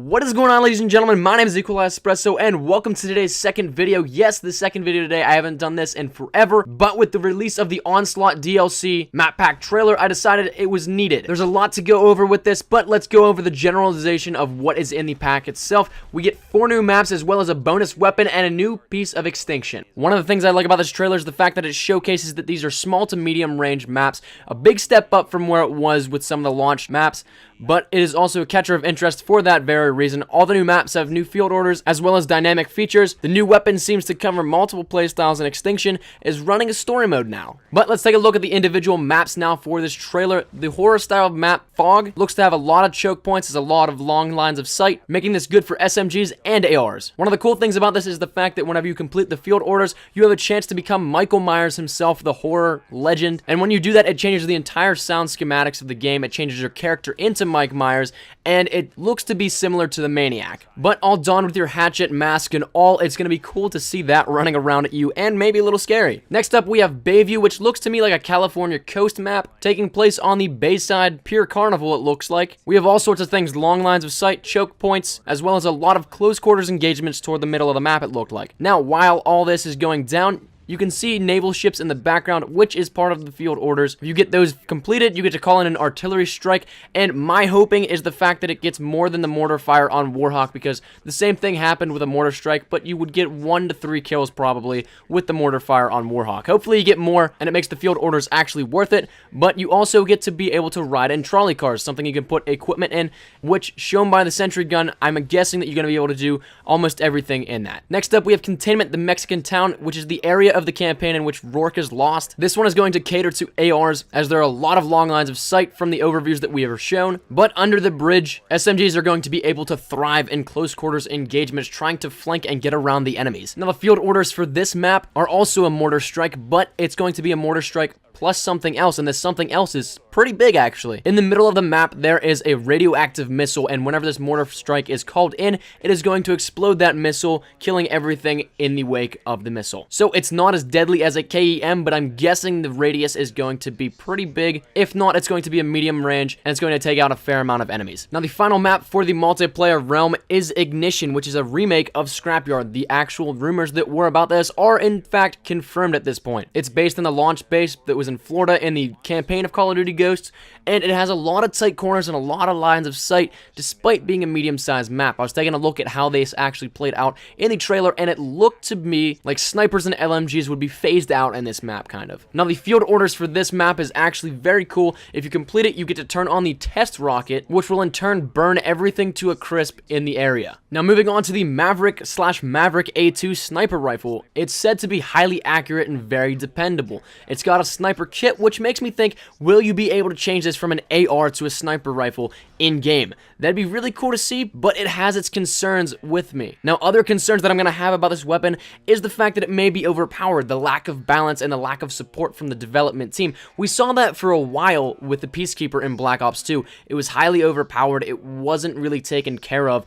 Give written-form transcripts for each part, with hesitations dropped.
What is going on, ladies and gentlemen? My name is Espresso, and welcome to today's second video. Yes, the second video today. I haven't done this in forever, but with the release of the Onslaught DLC map pack trailer, I decided it was needed. There's a lot to go over with this, but let's go over the generalization of what is in the pack itself. We get 4 new maps as well as a bonus weapon and a new piece of Extinction. One of the things I like about this trailer is the fact that it showcases that these are small to medium range maps, a big step up from where it was with some of the launched maps, but it is also a catcher of interest for that very reason. All the new maps have new field orders as well as dynamic features. The new weapon seems to cover multiple playstyles, and Extinction is running a story mode now. But let's take a look at the individual maps now for this trailer. The horror style map Fog looks to have a lot of choke points, has a lot of long lines of sight, making this good for SMGs and ARs. One of the cool things about this is the fact that whenever you complete the field orders, you have a chance to become Michael Myers himself, the horror legend. And when you do that, it changes the entire sound schematics of the game. It changes your character into Mike Myers, and it looks to be similar to the Maniac. But all donned with your hatchet, mask, and all, it's going to be cool to see that running around at you, and maybe a little scary. Next up, we have Bayview, which looks to me like a California coast map, taking place on the Bayside Pier Carnival, it looks like. We have all sorts of things, long lines of sight, choke points, as well as a lot of close quarters engagements toward the middle of the map, it looked like. Now, while all this is going down, you can see naval ships in the background, which is part of the field orders. If you get those completed, you get to call in an artillery strike, and my hoping is the fact that it gets more than the mortar fire on Warhawk, because the same thing happened with a mortar strike, but you would get 1 to 3 kills probably with the mortar fire on Warhawk. Hopefully you get more, and it makes the field orders actually worth it, but you also get to be able to ride in trolley cars, something you can put equipment in, which, shown by the sentry gun, I'm guessing that you're going to be able to do almost everything in that. Next up, we have Containment, the Mexican town, which is the area of the campaign in which Rourke is lost. This one is going to cater to ARs, as there are a lot of long lines of sight from the overviews that we have shown, but under the bridge, SMGs are going to be able to thrive in close quarters engagements, trying to flank and get around the enemies. Now, the field orders for this map are also a mortar strike, but it's going to be a mortar strike plus something else, and this something else is pretty big, actually. In the middle of the map, there is a radioactive missile, and whenever this mortar strike is called in, it is going to explode that missile, killing everything in the wake of the missile. So it's not as deadly as a KEM, but I'm guessing the radius is going to be pretty big. If not, it's going to be a medium range, and it's going to take out a fair amount of enemies. Now, the final map for the multiplayer realm is Ignition, which is a remake of Scrapyard. The actual rumors that were about this are, in fact, confirmed at this point. It's based on the launch base that was in Florida in the campaign of Call of Duty Ghosts, and it has a lot of tight corners and a lot of lines of sight, despite being a medium-sized map. I was taking a look at how this actually played out in the trailer, and it looked to me like snipers and LMGs would be phased out in this map, kind of. Now, the field orders for this map is actually very cool. If you complete it, you get to turn on the test rocket, which will in turn burn everything to a crisp in the area. Now, moving on to the Maverick A2 sniper rifle. It's said to be highly accurate and very dependable. It's got a sniper kit, which makes me think, will you be able to change this from an AR to a sniper rifle in-game? That'd be really cool to see, but it has its concerns with me. Now, other concerns that I'm going to have about this weapon is the fact that it may be overpowered, the lack of balance, and the lack of support from the development team. We saw that for a while with the Peacekeeper in Black Ops 2. It was highly overpowered, it wasn't really taken care of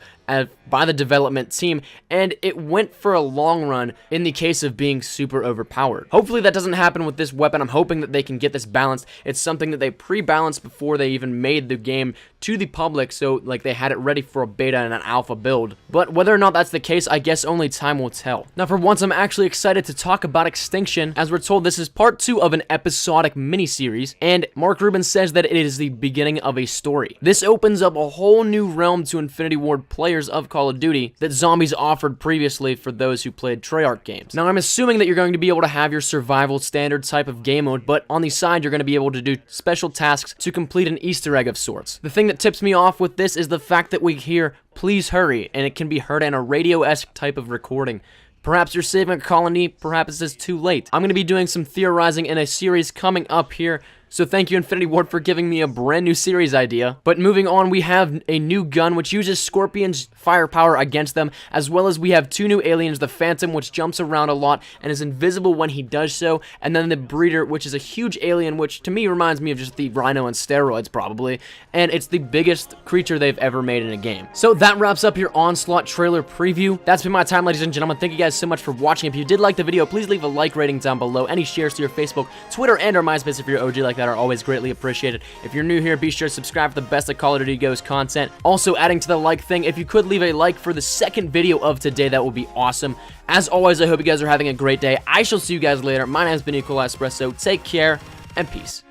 by the development team, and it went for a long run in the case of being super overpowered. Hopefully that doesn't happen with this weapon. I'm hoping that they can get this balanced. It's something that they pre-balanced before they even made the game to the public, so like they had it ready for a beta and an alpha build. But whether or not that's the case, I guess only time will tell. Now, for once, I'm actually excited to talk about Extinction. As we're told, this is part 2 of an episodic miniseries, and Mark Rubin says that it is the beginning of a story. This opens up a whole new realm to Infinity Ward players of Call of Duty that Zombies offered previously for those who played Treyarch games. Now, I'm assuming that you're going to be able to have your survival standard type of game mode, but on the side, you're going to be able to do special tasks to complete an Easter egg of sorts. The thing that tips me off with this is the fact that we hear, "Please hurry," and it can be heard in a radio-esque type of recording. Perhaps you're saving a colony, perhaps it's too late. I'm going to be doing some theorizing in a series coming up here, so thank you, Infinity Ward, for giving me a brand new series idea. But moving on, we have a new gun which uses Scorpion's firepower against them, as well as we have 2 new aliens, the Phantom, which jumps around a lot and is invisible when he does so, and then the Breeder, which is a huge alien, which to me reminds me of just the Rhino on steroids, probably, and it's the biggest creature they've ever made in a game. So that wraps up your Onslaught trailer preview. That's been my time, ladies and gentlemen. Thank you guys so much for watching. If you did like the video, please leave a like rating down below, any shares to your Facebook, Twitter, and our MySpace if you're OG like that are always greatly appreciated. If you're new here, be sure to subscribe for the best of Call of Duty Ghost content. Also, adding to the like thing, if you could leave a like for the second video of today, that would be awesome. As always, I hope you guys are having a great day. I shall see you guys later. My name has been Espresso. Take care and peace.